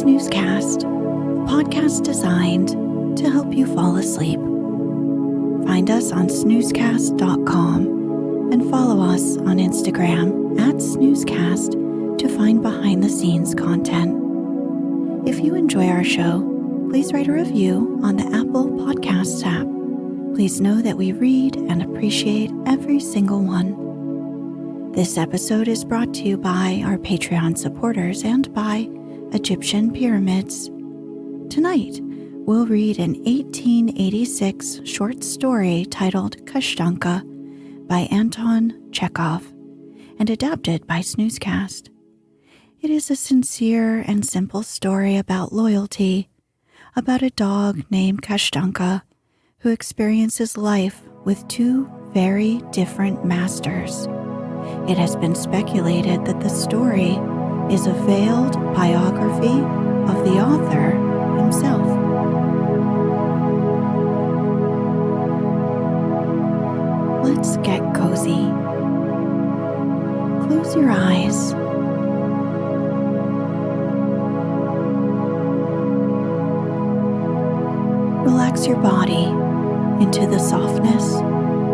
Snoozecast, a podcast designed to help you fall asleep. Find us on snoozecast.com and follow us on Instagram @Snoozecast to find behind-the-scenes content. If you enjoy our show, please write a review on the Apple Podcasts app. Please know that we read and appreciate every single one. This episode is brought to you by our Patreon supporters and by Egyptian pyramids. Tonight, we'll read an 1886 short story titled Kashtanka by Anton Chekhov and adapted by Snoozecast. It is a sincere and simple story about loyalty, about a dog named Kashtanka who experiences life with two very different masters. It has been speculated that the story is a veiled biography of the author himself. Let's get cozy. Close your eyes. Relax your body into the softness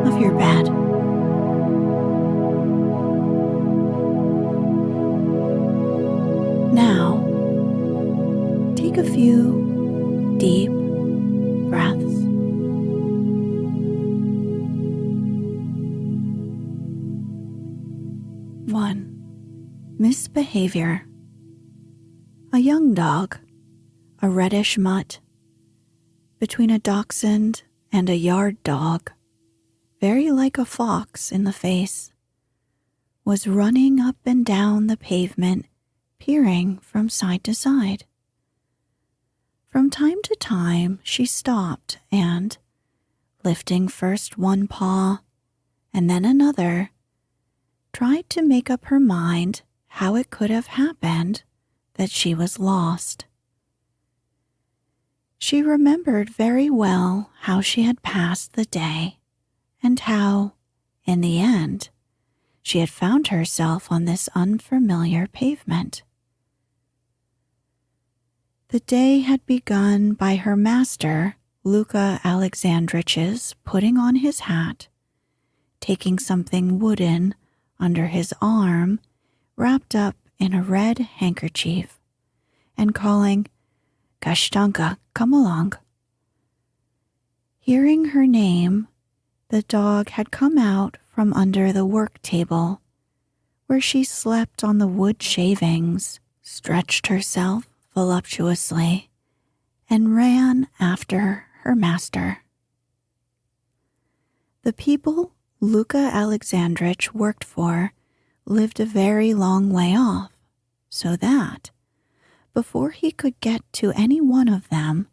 of your bed. Now, take a few deep breaths. One, misbehavior. A young dog, a reddish mutt, between a dachshund and a yard dog, very like a fox in the face, was running up and down the pavement, peering from side to side. From time to time, she stopped and, lifting first one paw and then another, tried to make up her mind how it could have happened that she was lost. She remembered very well how she had passed the day and how, in the end, she had found herself on this unfamiliar pavement. The day had begun by her master, Luka Alexandrich's, putting on his hat, taking something wooden under his arm wrapped up in a red handkerchief, and calling, "Kashtanka, come along." Hearing her name, the dog had come out from under the work table, where she slept on the wood shavings, stretched herself voluptuously, and ran after her master. The people Luka Alexandrich worked for lived a very long way off, so that, before he could get to any one of them,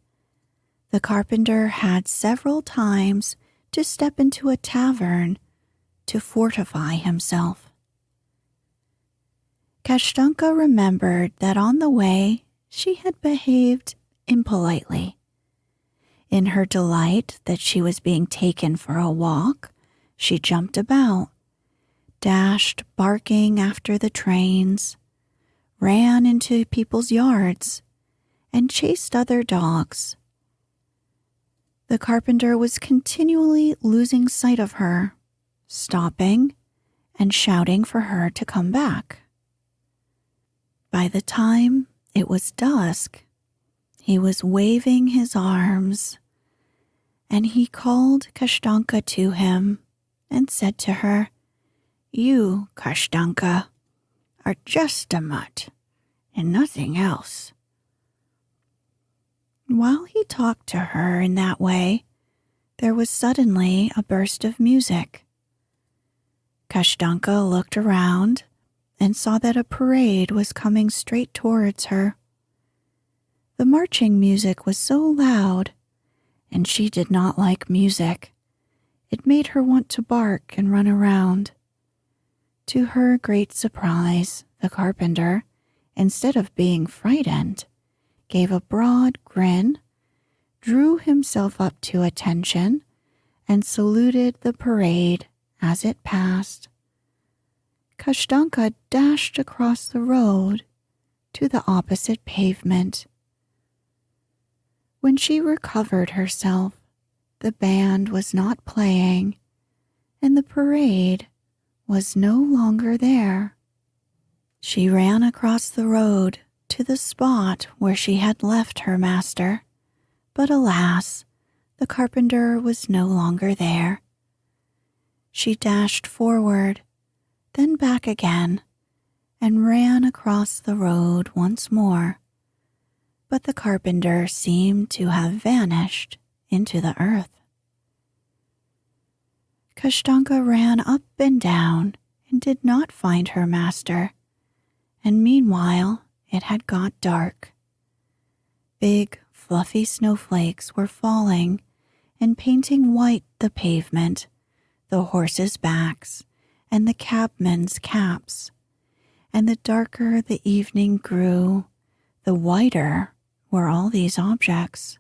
the carpenter had several times to step into a tavern to fortify himself. Kashtanka remembered that on the way she had behaved impolitely. In her delight that she was being taken for a walk, she jumped about, dashed barking after the trains, ran into people's yards, and chased other dogs. The carpenter was continually losing sight of her, stopping and shouting for her to come back. By the time it was dusk, he was waving his arms, and he called Kashtanka to him and said to her, "You, Kashtanka, are just a mutt and nothing else." While he talked to her in that way, there was suddenly a burst of music. Kashtanka looked around and saw that a parade was coming straight towards her. The marching music was so loud, and she did not like music. It made her want to bark and run around. To her great surprise, the carpenter, instead of being frightened, gave a broad grin, drew himself up to attention, and saluted the parade as it passed. Kashtanka dashed across the road to the opposite pavement. When she recovered herself, the band was not playing, and the parade was no longer there. She ran across the road to the spot where she had left her master, but alas, the carpenter was no longer there. She dashed forward, then back again, and ran across the road once more, but the carpenter seemed to have vanished into the earth. Kashtanka ran up and down and did not find her master, and meanwhile it had got dark. Big, fluffy snowflakes were falling and painting white the pavement, the horses' backs, and the cabmen's caps, and the darker the evening grew, the whiter were all these objects.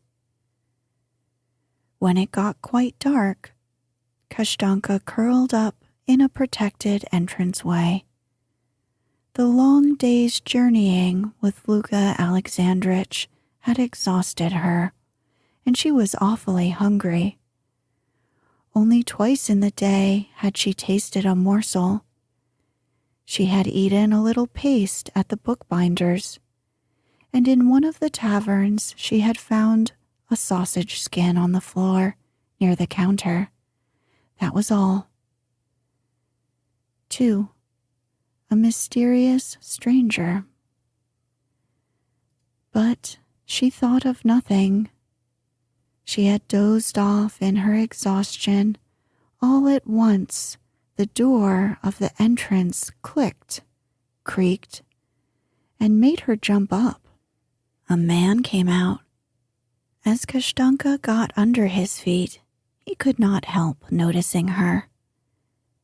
When it got quite dark, Kashtanka curled up in a protected entranceway. The long day's journeying with Luka Alexandrich had exhausted her, and she was awfully hungry. Only twice in the day had she tasted a morsel. She had eaten a little paste at the bookbinder's, and in one of the taverns she had found a sausage skin on the floor near the counter. That was all. 2. A mysterious stranger. But she thought of nothing. She had dozed off in her exhaustion. All at once, the door of the entrance clicked, creaked, and made her jump up. A man came out. As Kashtanka got under his feet, he could not help noticing her.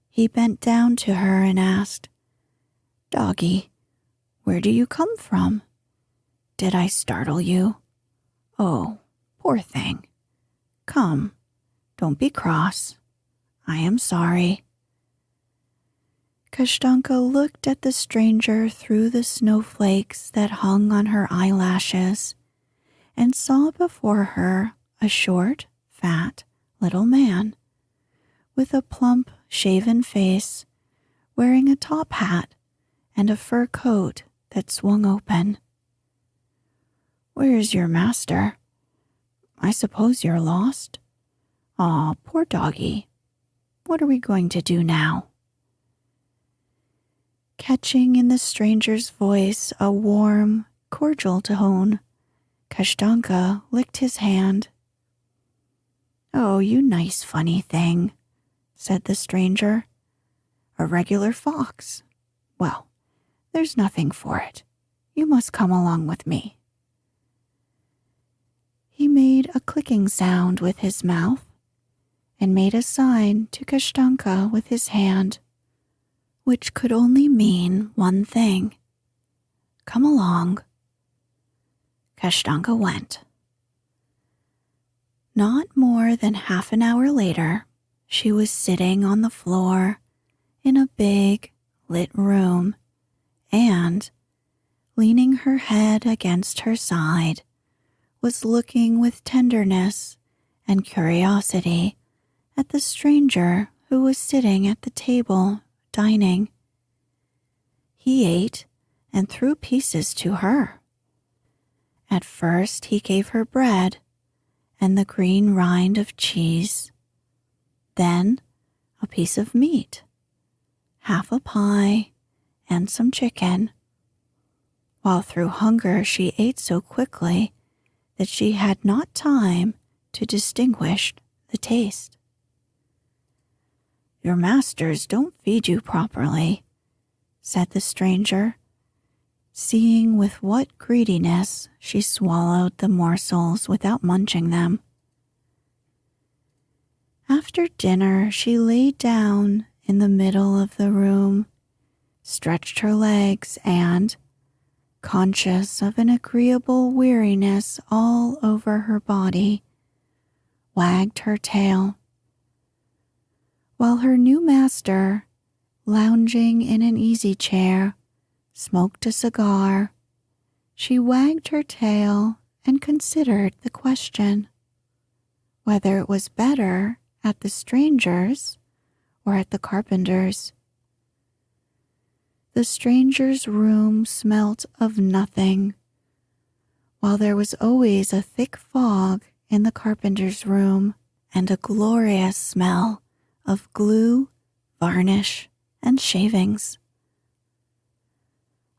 He bent down to her and asked, "Doggy, where do you come from? Did I startle you? Oh, poor thing. Come, don't be cross. I am sorry." Kashtanka looked at the stranger through the snowflakes that hung on her eyelashes and saw before her a short, fat, little man with a plump, shaven face, wearing a top hat and a fur coat that swung open. "Where is your master? I suppose you're lost? Aw, poor doggy. What are we going to do now?" Catching in the stranger's voice a warm, cordial tone, Kashtanka licked his hand. "Oh, you nice funny thing," said the stranger. "A regular fox. Well, there's nothing for it. You must come along with me." He made a clicking sound with his mouth and made a sign to Kashtanka with his hand, which could only mean one thing: "Come along." Kashtanka went. Not more than half an hour later, she was sitting on the floor in a big, lit room and, leaning her head against her side, was looking with tenderness and curiosity at the stranger who was sitting at the table dining. He ate and threw pieces to her. At first he gave her bread and the green rind of cheese, then a piece of meat, half a pie, and some chicken, while through hunger she ate so quickly that she had not time to distinguish the taste. "Your masters don't feed you properly," said the stranger, seeing with what greediness she swallowed the morsels without munching them. After dinner, she lay down in the middle of the room, stretched her legs, and, conscious of an agreeable weariness all over her body, wagged her tail, while her new master, lounging in an easy chair, smoked a cigar She wagged her tail and considered the question, whether it was better at the stranger's or at the carpenter's. The stranger's room smelt of nothing, while there was always a thick fog in the carpenter's room and a glorious smell of glue, varnish, and shavings.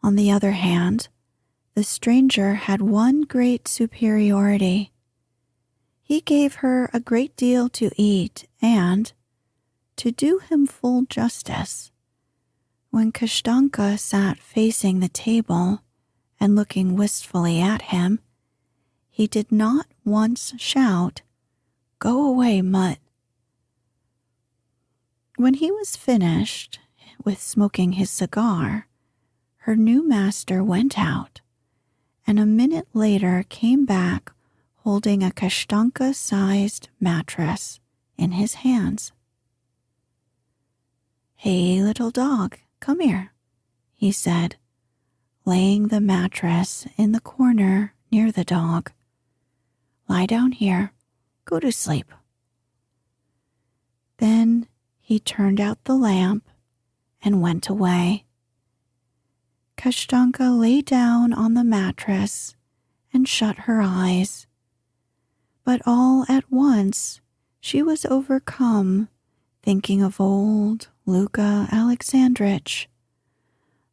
On the other hand, the stranger had one great superiority. He gave her a great deal to eat and, to do him full justice, when Kashtanka sat facing the table and looking wistfully at him, he did not once shout, "Go away, Mutt." When he was finished with smoking his cigar, her new master went out, and a minute later came back holding a Kashtanka-sized mattress in his hands. "Hey, little dog, come here," he said, laying the mattress in the corner near the dog. "Lie down here. Go to sleep." Then he turned out the lamp and went away. Kashtanka lay down on the mattress and shut her eyes. But all at once she was overcome, thinking of old Luka Alexandrich,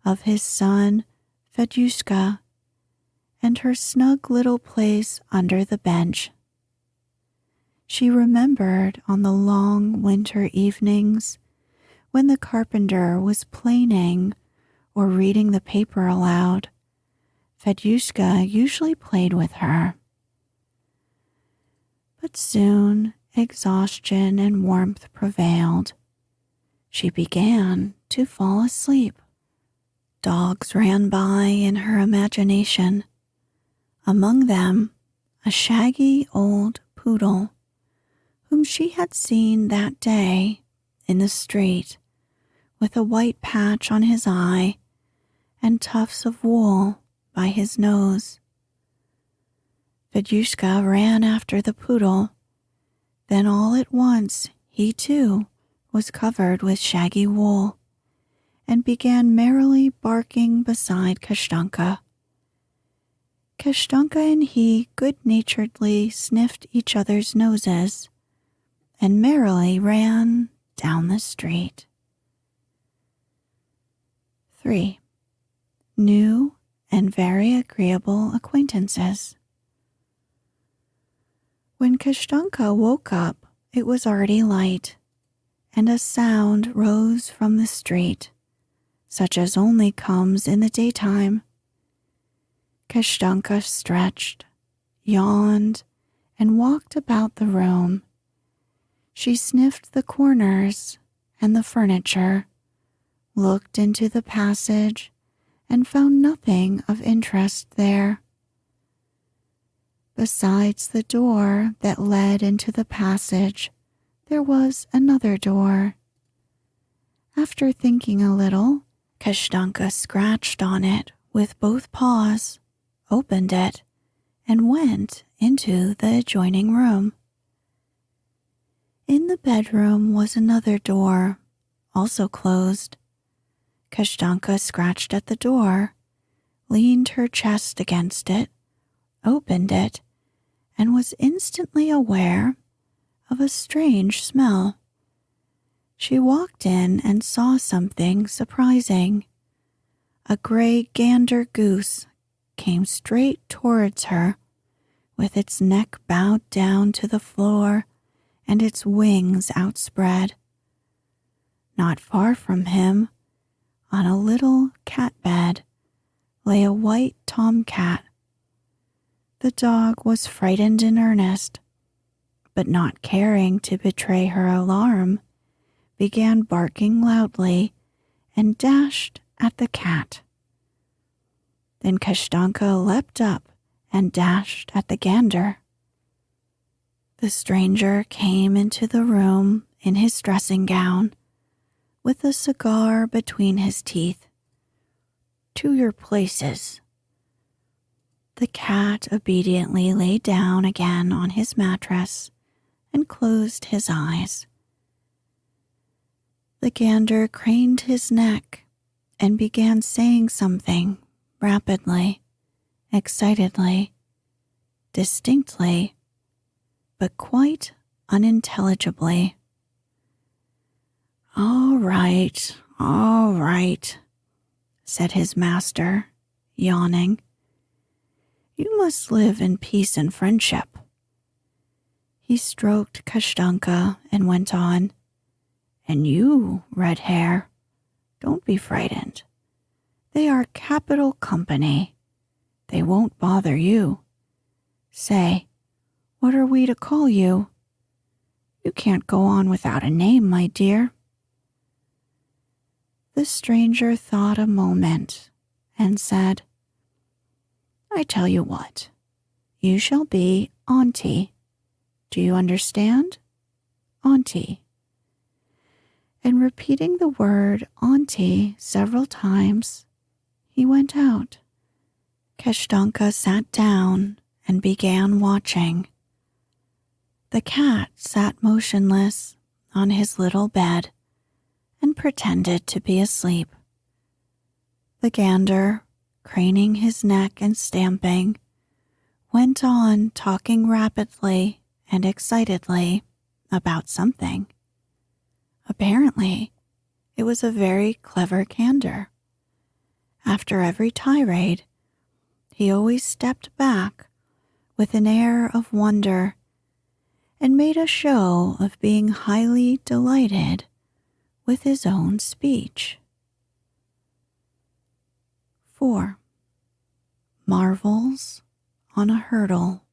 of his son Fedyushka, and her snug little place under the bench. She remembered on the long winter evenings when the carpenter was planing or reading the paper aloud, Fedyushka usually played with her. But soon exhaustion and warmth prevailed. She began to fall asleep. Dogs ran by in her imagination, among them a shaggy old poodle, whom she had seen that day in the street with a white patch on his eye and tufts of wool by his nose. Fedyushka ran after the poodle. Then all at once he too was covered with shaggy wool and began merrily barking beside Kashtanka. Kashtanka and he good-naturedly sniffed each other's noses and merrily ran down the street. 3. New and very agreeable acquaintances. When Kashtanka woke up, it was already light, and a sound rose from the street, such as only comes in the daytime. Kashtanka stretched, yawned, and walked about the room. She sniffed the corners and the furniture, looked into the passage, and found nothing of interest there. Besides the door that led into the passage, there was another door. After thinking a little, Kashtanka scratched on it with both paws, opened it, and went into the adjoining room. In the bedroom was another door, also closed. Kashtanka scratched at the door, leaned her chest against it, opened it, and was instantly aware of a strange smell. She walked in and saw something surprising. A gray gander goose came straight towards her, with its neck bowed down to the floor and its wings outspread. Not far from him, on a little cat bed, lay a white tomcat. The dog was frightened in earnest, but not caring to betray her alarm, began barking loudly and dashed at the cat. Then Kashtanka leapt up and dashed at the gander. The stranger came into the room in his dressing gown, with a cigar between his teeth. "To your places." The cat obediently lay down again on his mattress and closed his eyes. The gander craned his neck and began saying something rapidly, excitedly, distinctly, but quite unintelligibly. All right, said his master, yawning. You must live in peace and friendship. He stroked Kashtanka and went on. And you, Red Hair, don't be frightened. They are capital company. They won't bother you. Say, what are we to call you? You can't go on without a name, my dear. The stranger thought a moment and said, I tell you what, you shall be Auntie. Do you understand? Auntie. And repeating the word Auntie several times, he went out. Kashtanka sat down and began watching. The cat sat motionless on his little bed and pretended to be asleep. The gander, craning his neck and stamping, went on talking rapidly and excitedly about something. Apparently, it was a very clever gander. After every tirade, he always stepped back with an air of wonder and made a show of being highly delighted with his own speech. 4. Marvels on a Hurdle.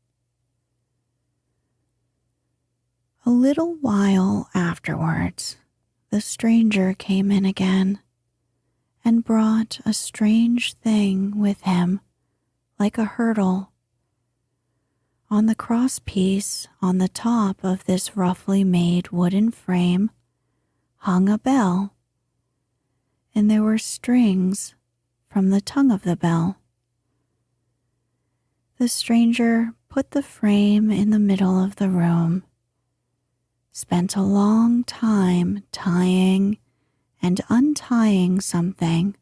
A little while afterwards, the stranger came in again and brought a strange thing with him, like a hurdle. On the crosspiece on the top of this roughly made wooden frame hung a bell, and there were strings from the tongue of the bell. The stranger put the frame in the middle of the room, spent a long time tying and untying something,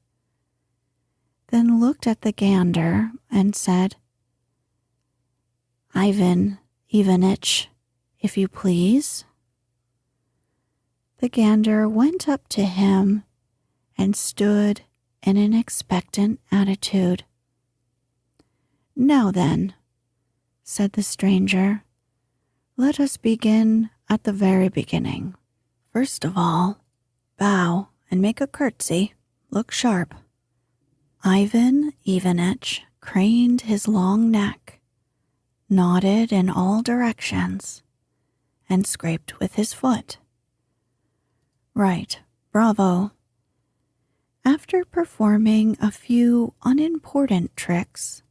then looked at the gander and said, Ivan Ivanitch, if you please. The gander went up to him and stood in an expectant attitude. Now then, said the stranger, let us begin at the very beginning. First of all, bow and make a curtsy. Look sharp. Ivan Ivanitch craned his long neck, nodded in all directions, and scraped with his foot. Right, bravo. After performing a few unimportant tricks,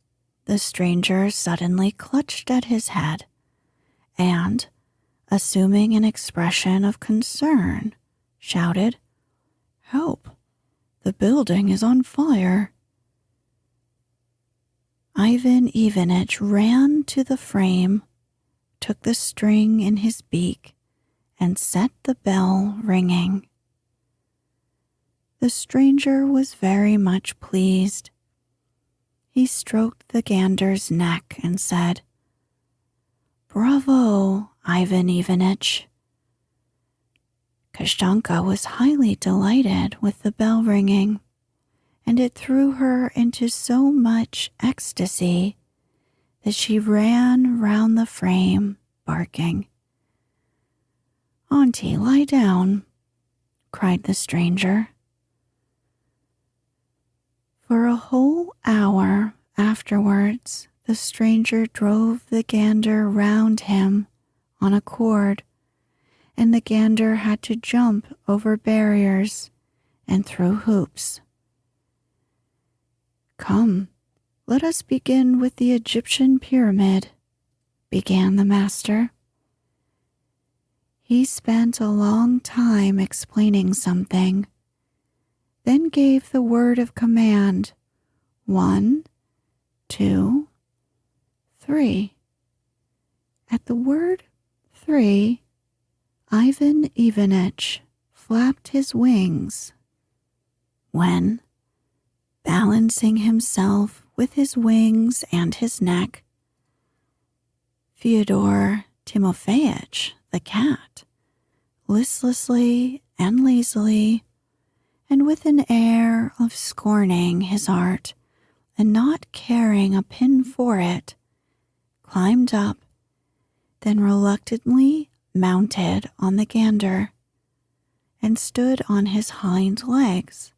the stranger suddenly clutched at his head and, assuming an expression of concern, shouted, Help! The building is on fire. Ivan Ivanitch ran to the frame, took the string in his beak, and set the bell ringing. The stranger was very much pleased. He stroked the gander's neck and said, Bravo, Ivan Ivanitch. Kashtanka was highly delighted with the bell ringing, and it threw her into so much ecstasy that she ran round the frame, barking. Auntie, lie down, cried the stranger. For a whole hour afterwards, the stranger drove the gander round him on a cord, and the gander had to jump over barriers and through hoops. Come, let us begin with the Egyptian pyramid, began the master. He spent a long time explaining something, then gave the word of command, 1, 2, 3. At the word 3, Ivan Ivanitch flapped his wings. When, balancing himself with his wings and his neck, Fyodor Timofeyitch, the cat, listlessly and lazily, and with an air of scorning his art and not caring a pin for it, climbed up, then reluctantly mounted on the gander and stood on his hind legs.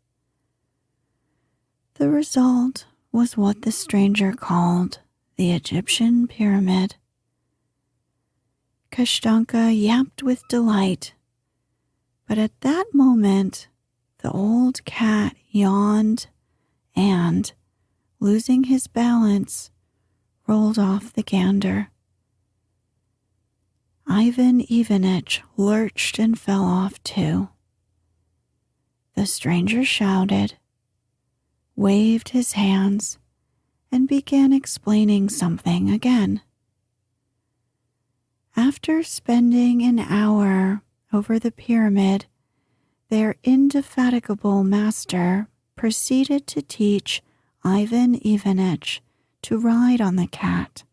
The result was what the stranger called the Egyptian pyramid. Kashtanka yapped with delight, but at that moment the old cat yawned and, losing his balance, rolled off the gander. Ivan Ivanitch lurched and fell off too. The stranger shouted, waved his hands, and began explaining something again. After spending an hour over the pyramid, their indefatigable master proceeded to teach Ivan Ivanitch to ride on the cat,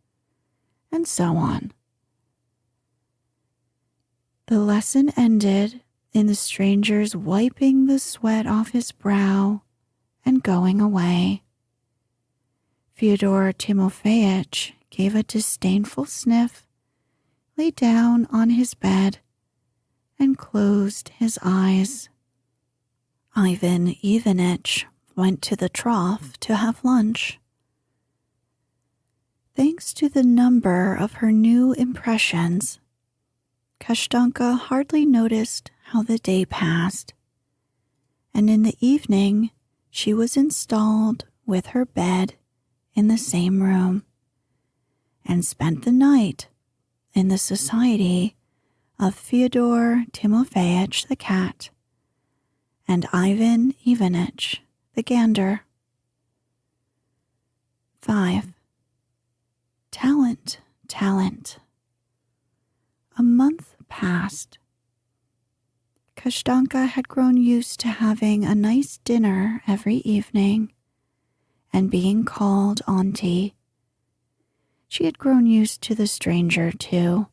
and so on. The lesson ended in the stranger's wiping the sweat off his brow and going away. Fyodor Timofeyitch gave a disdainful sniff, lay down on his bed, and closed his eyes. Ivan Ivanitch went to the trough to have lunch. Thanks to the number of her new impressions, Kashtanka hardly noticed how the day passed, and in the evening she was installed with her bed in the same room and spent the night in the society of Fyodor Timofeyitch the cat and Ivan Ivanitch the gander. 5. Talent, talent. A month passed. Kashtanka had grown used to having a nice dinner every evening and being called auntie. She had grown used to the stranger too,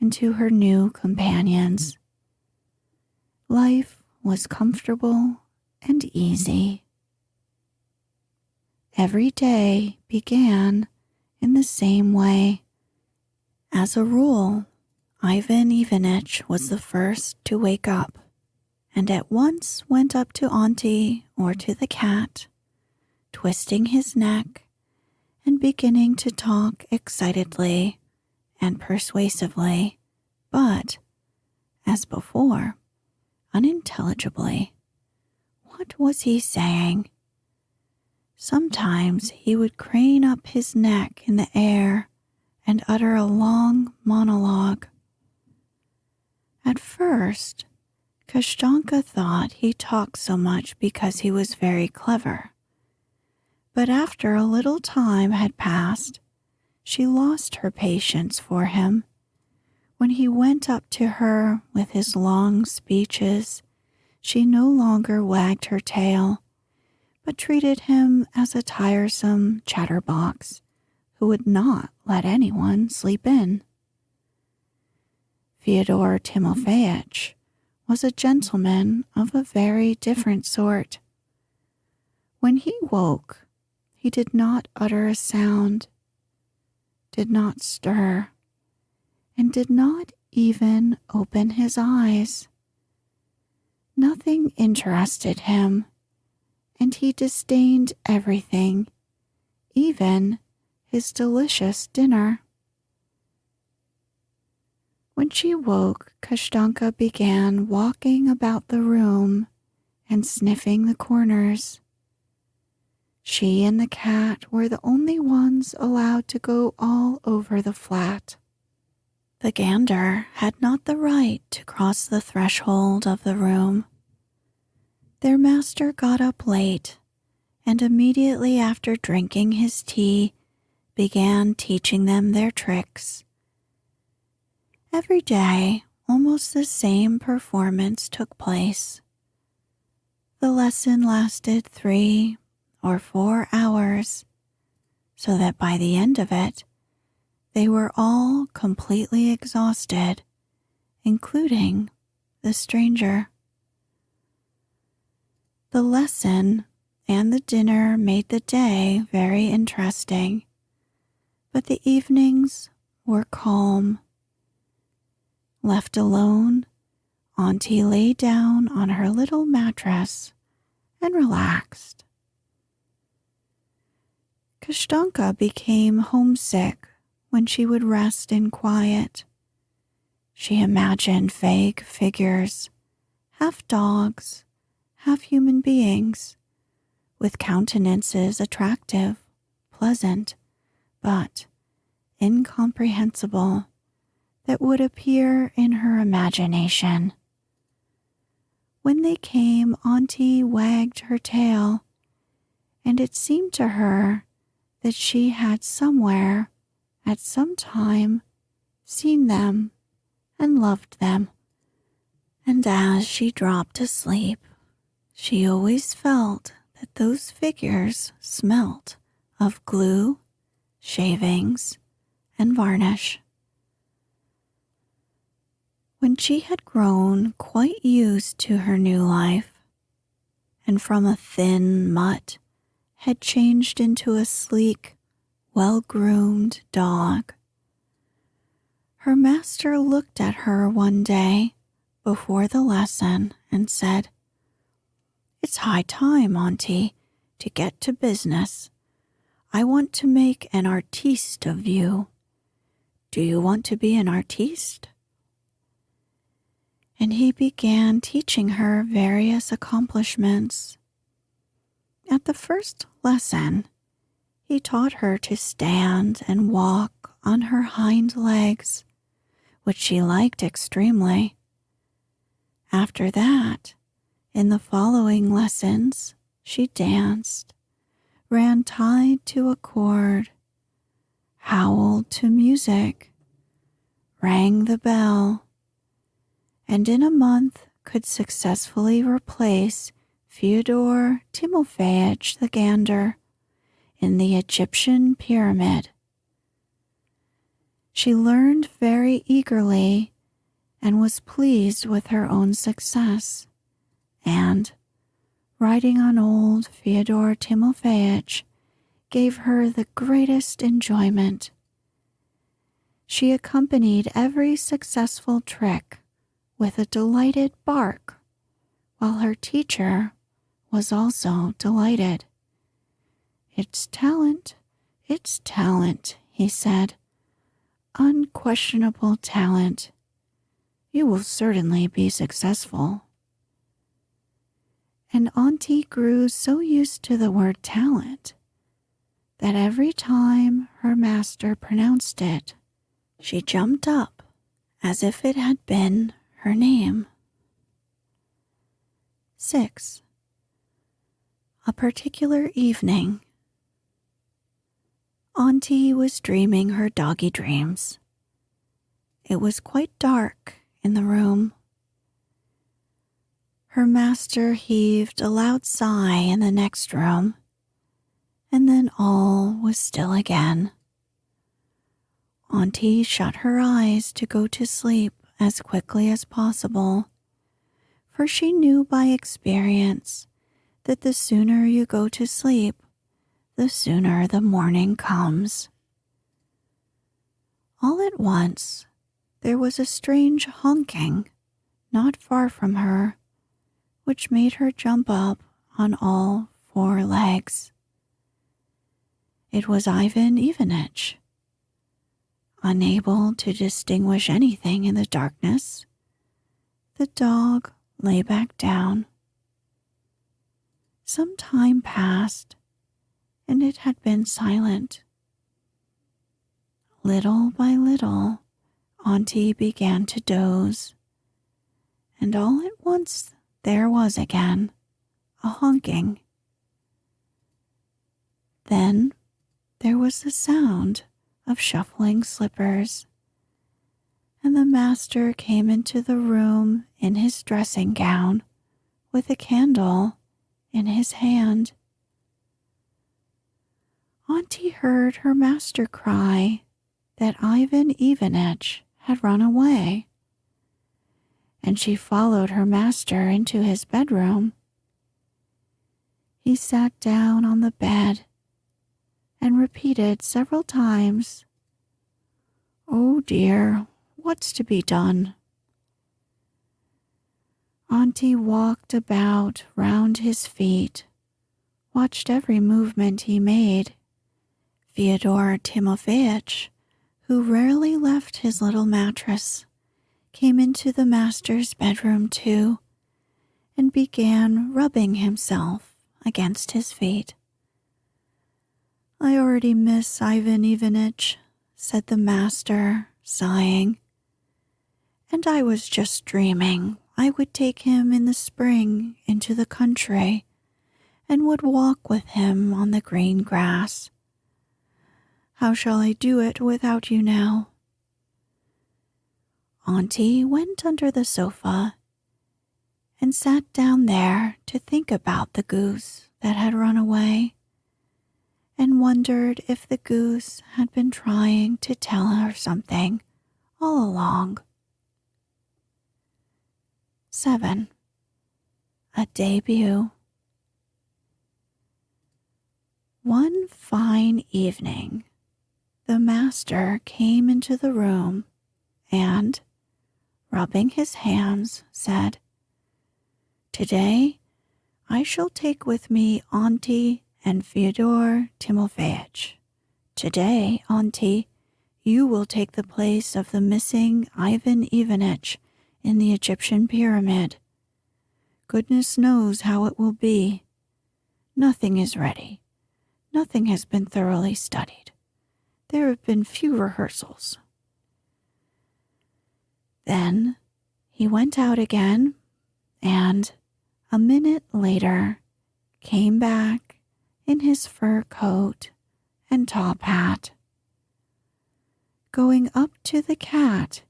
and to her new companions. Life was comfortable and easy. Every day began in the same way. As a rule, Ivan Ivanitch was the first to wake up, and at once went up to Auntie or to the cat, twisting his neck and beginning to talk excitedly and persuasively, but, as before, unintelligibly. What was he saying? Sometimes he would crane up his neck in the air and utter a long monologue. At first, Kashtanka thought he talked so much because he was very clever. But after a little time had passed, she lost her patience for him. When he went up to her with his long speeches, she no longer wagged her tail, but treated him as a tiresome chatterbox who would not let anyone sleep in. Fyodor Timofeyitch was a gentleman of a very different sort. When he woke, he did not utter a sound, did not stir, and did not even open his eyes. Nothing interested him, and he disdained everything, even his delicious dinner. When she woke, Kashtanka began walking about the room and sniffing the corners. She and the cat were the only ones allowed to go all over the flat. The gander had not the right to cross the threshold of the room. Their master got up late, and immediately after drinking his tea, began teaching them their tricks. Every day, almost the same performance took place. The lesson lasted 3 or 4 hours, so that by the end of it, they were all completely exhausted, including the stranger. The lesson and the dinner made the day very interesting, but the evenings were calm. Left alone, Auntie lay down on her little mattress and relaxed. Kashtanka became homesick when she would rest in quiet. She imagined vague figures, half dogs, half human beings, with countenances attractive, pleasant, but incomprehensible, that would appear in her imagination. When they came, Auntie wagged her tail, and it seemed to her that she had somewhere, at some time, seen them and loved them. And as she dropped to sleep, she always felt that those figures smelt of glue, shavings, and varnish. When she had grown quite used to her new life, and from a thin mutt had changed into a sleek, well-groomed dog, her master looked at her one day before the lesson and said, "It's high time, Auntie, to get to business. I want to make an artiste of you. Do you want to be an artiste?" And he began teaching her various accomplishments. At the first lesson, he taught her to stand and walk on her hind legs, which she liked extremely. After that, in the following lessons, she danced, ran tied to a cord, howled to music, rang the bell, and in a month could successfully replace Fyodor Timofeyich the gander in the Egyptian pyramid. She learned very eagerly and was pleased with her own success, and, riding on old Fyodor Timofeyich, gave her the greatest enjoyment. She accompanied every successful trick with a delighted bark, while her teacher was also delighted. It's talent, he said. Unquestionable talent. You will certainly be successful. And Auntie grew so used to the word talent that every time her master pronounced it, she jumped up as if it had been her name. 6. A particular evening, Auntie was dreaming her doggy dreams. It was quite dark in the room. Her master heaved a loud sigh in the next room, and then all was still again. Auntie shut her eyes to go to sleep as quickly as possible, for she knew by experience that the sooner you go to sleep, the sooner the morning comes. All at once, there was a strange honking not far from her, which made her jump up on all 4 legs. It was Ivan Ivanitch. Unable to distinguish anything in the darkness, the dog lay back down. Some time passed, and it had been silent. Little by little, Auntie began to doze, and all at once there was again a honking. Then, there was the sound of shuffling slippers, and the master came into the room in his dressing gown with a candle in his hand. Auntie heard her master cry that Ivan Ivanitch had run away, and she followed her master into his bedroom. He sat down on the bed and repeated several times, "Oh dear, what's to be done?" Auntie walked about round his feet, watched every movement he made. Fyodor Timofeyich, who rarely left his little mattress, came into the master's bedroom too, and began rubbing himself against his feet. "I already miss Ivan Ivanitch," said the master, sighing, "and I was just dreaming I would take him in the spring into the country and would walk with him on the green grass. How shall I do it without you now?" Auntie went under the sofa and sat down there to think about the goose that had run away, and wondered if the goose had been trying to tell her something all along. 7. A Debut. One fine evening, the master came into the room and, rubbing his hands, said, "Today I shall take with me Auntie and Fyodor Timofeyich. Today, Auntie, you will take the place of the missing Ivan Ivanitch in the Egyptian pyramid. Goodness knows how it will be. Nothing is ready. Nothing has been thoroughly studied. There have been few rehearsals." Then he went out again, and a minute later came back in his fur coat and top hat. Going up to the cat,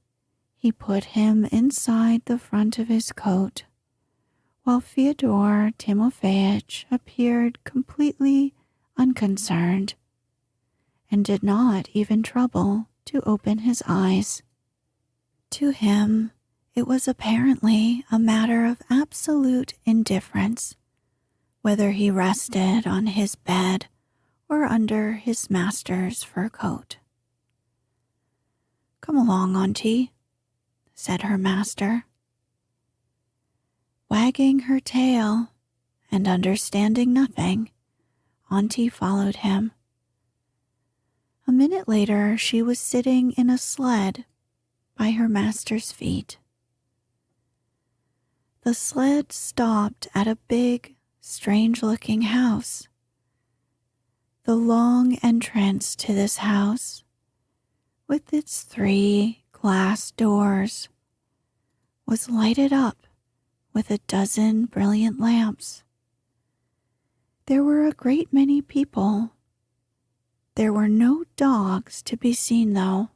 he put him inside the front of his coat, while Fyodor Timofeyich appeared completely unconcerned and did not even trouble to open his eyes. To him, it was apparently a matter of absolute indifference whether he rested on his bed or under his master's fur coat. "Come along, Auntie," said her master. Wagging her tail and understanding nothing, Auntie followed him. A minute later, she was sitting in a sled by her master's feet. The sled stopped at a big, strange-looking house. The long entrance to this house, with its 3 glass doors, was lighted up with a dozen brilliant lamps. There were a great many people. There were no dogs to be seen, though.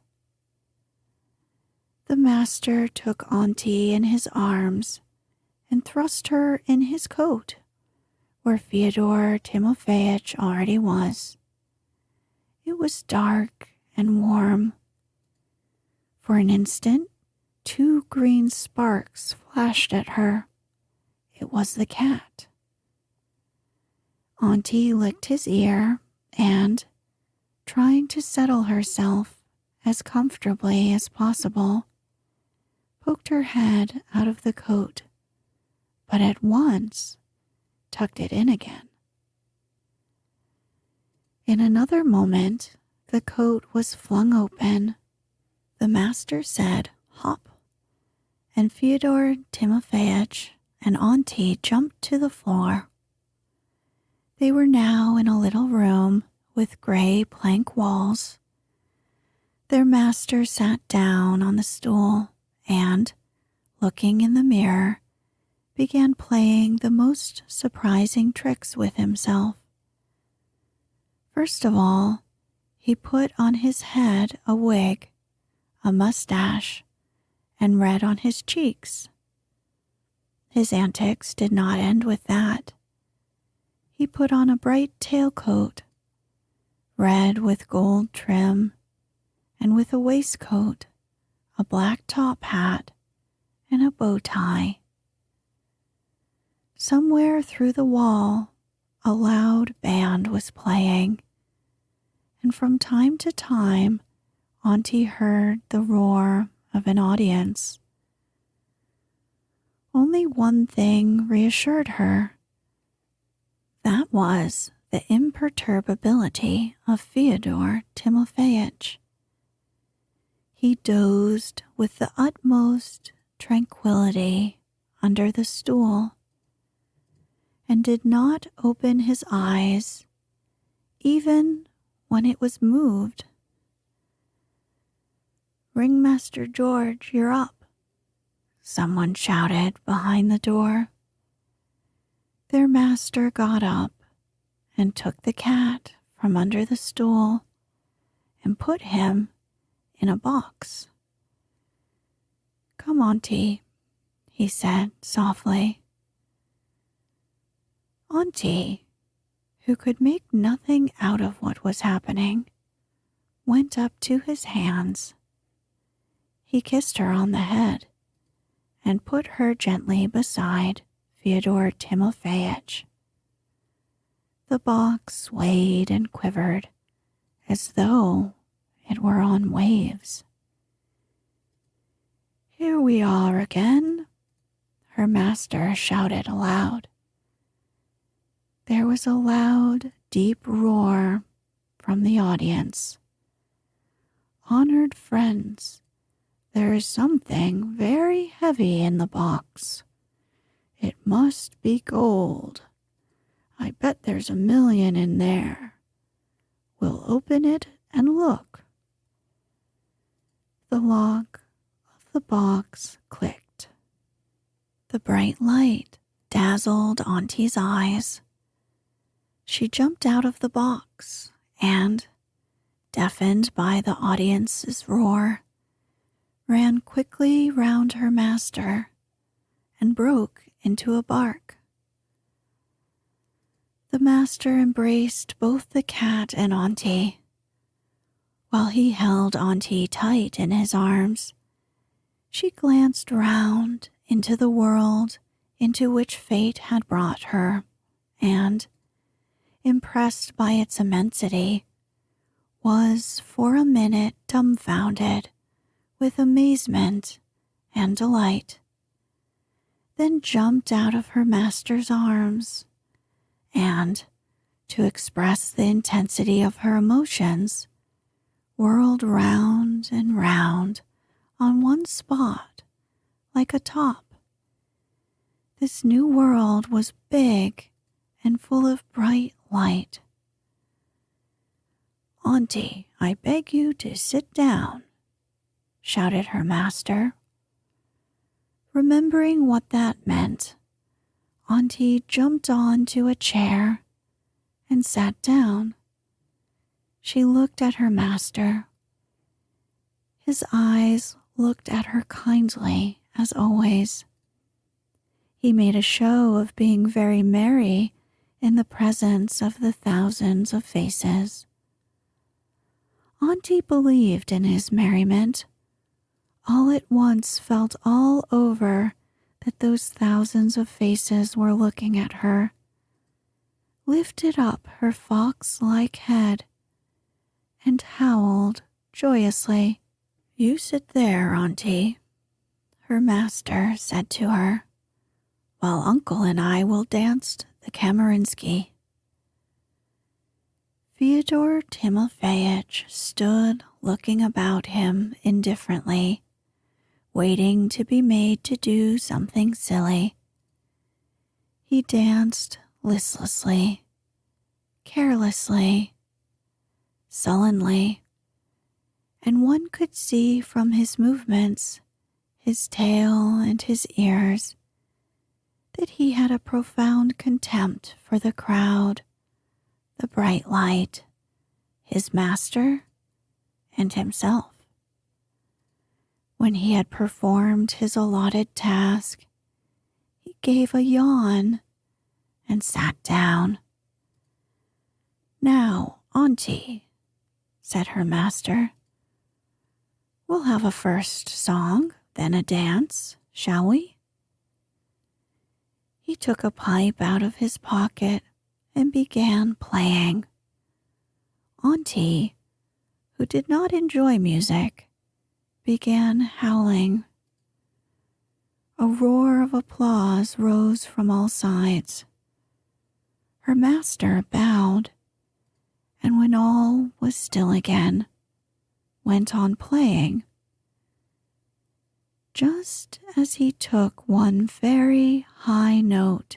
The master took Auntie in his arms and thrust her in his coat, where Fyodor Timofeyich already was. It was dark and warm. For an instant, 2 green sparks flashed at her. It was the cat. Auntie licked his ear and, trying to settle herself as comfortably as possible, poked her head out of the coat, but at once tucked it in again. In another moment, the coat was flung open. The master said, "Hop," and Fyodor Timofeyich and Auntie jumped to the floor. They were now in a little room with gray plank walls. Their master sat down on the stool and, looking in the mirror, began playing the most surprising tricks with himself. First of all, He put on his head a wig, a mustache, and red on his cheeks. His antics did not end with that. He put on a bright tailcoat, red with gold trim, and with a waistcoat, a black top hat, and a bow tie. Somewhere through the wall, a loud band was playing, and from time to time, Auntie heard the roar of an audience. Only one thing reassured her. That was the imperturbability of Fyodor Timofeyich. He dozed with the utmost tranquility under the stool and did not open his eyes even when it was moved. "Ringmaster George, you're up," someone shouted behind the door. Their master got up and took the cat from under the stool and put him in a box. "Come, Auntie," he said softly. Auntie, who could make nothing out of what was happening, went up to his hands. He kissed her on the head and put her gently beside Fyodor Timofeyich. The box swayed and quivered as though it were on waves. "Here we are again," her master shouted aloud. There was a loud, deep roar from the audience. "Honored friends, there is something very heavy in the box. It must be gold. I bet there's $1 million in there. We'll open it and look." The lock of the box clicked. The bright light dazzled Auntie's eyes. She jumped out of the box and, deafened by the audience's roar, ran quickly round her master and broke into a bark. The master embraced both the cat and Auntie. While he held Auntie tight in his arms, she glanced round into the world into which fate had brought her, and, impressed by its immensity, was for a minute dumbfounded with amazement and delight, then jumped out of her master's arms and, to express the intensity of her emotions, whirled round and round on one spot like a top. This new world was big and full of bright light. "Auntie, I beg you to sit down," shouted her master. Remembering what that meant, Auntie jumped onto a chair and sat down. She looked at her master. His eyes looked at her kindly, as always. He made a show of being very merry in the presence of the thousands of faces. Auntie believed in his merriment. All at once felt all over that those thousands of faces were looking at her, lifted up her fox-like head, and howled joyously. "You sit there, Auntie," her master said to her, "while Uncle and I will dance the Kamarinsky." Fyodor Timofeyich stood looking about him indifferently, waiting to be made to do something silly. He danced listlessly, carelessly, sullenly, and one could see from his movements, his tail and his ears, that he had a profound contempt for the crowd, the bright light, his master, and himself. When he had performed his allotted task, he gave a yawn and sat down. "Now, Auntie," said her master, "we'll have a first song, then a dance, shall we?" He took a pipe out of his pocket and began playing. Auntie, who did not enjoy music, began howling. A roar of applause rose from all sides. Her master bowed, and when all was still again, went on playing. Just as he took one very high note,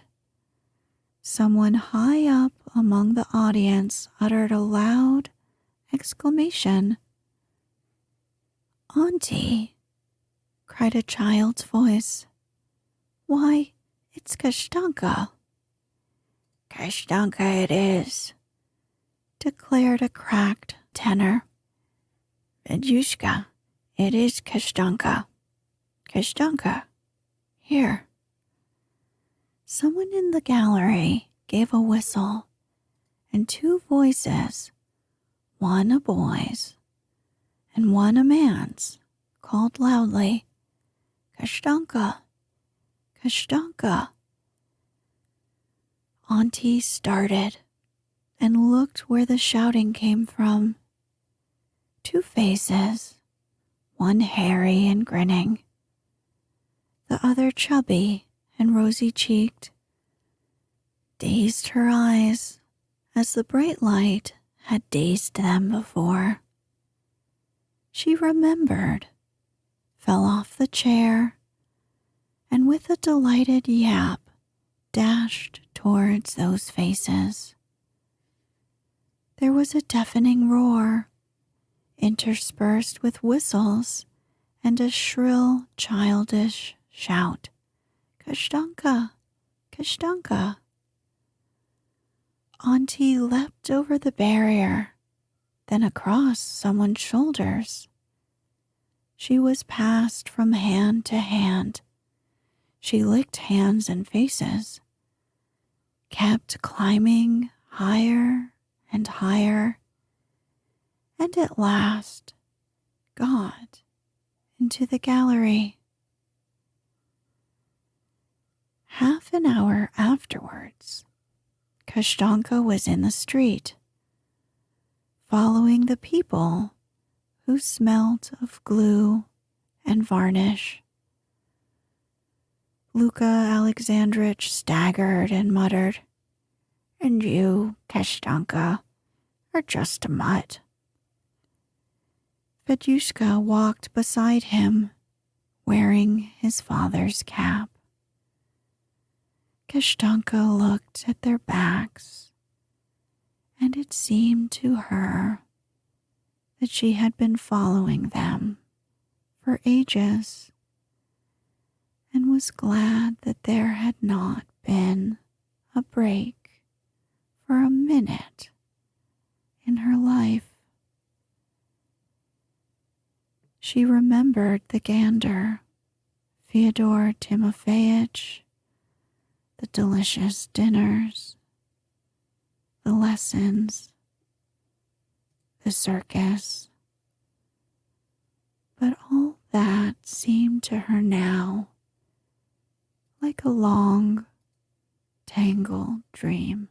someone high up among the audience uttered a loud exclamation. "Auntie," cried a child's voice. "Why, it's Kashtanka." "Kashtanka it is," declared a cracked tenor. "Vedyushka, it is Kashtanka. Kashtanka, here." Someone in the gallery gave a whistle, and two voices, one a boy's and one a man's, called loudly, "Kashtanka, Kashtanka." Auntie started and looked where the shouting came from. Two faces, one hairy and grinning, the other chubby and rosy-cheeked, dazed her eyes as the bright light had dazed them before. She remembered, fell off the chair, and with a delighted yap dashed towards those faces. There was a deafening roar, interspersed with whistles and a shrill, childish shout. "Kashtanka! Kashtanka!" Auntie leapt over the barrier, then across someone's shoulders. She was passed from hand to hand. She licked hands and faces, kept climbing higher and higher, and at last got into the gallery. Half an hour afterwards, Kashtanka was in the street, following the people who smelt of glue and varnish. Luka Alexandrich staggered and muttered, "And you, Kashtanka, are just a mutt." Fedyushka walked beside him, wearing his father's cap. Kashtanka looked at their backs, and it seemed to her that she had been following them for ages, and was glad that there had not been a break for a minute in her life. She remembered the gander, Fyodor Timofeyich, the delicious dinners, the lessons, the circus. But all that seemed to her now like a long, tangled dream.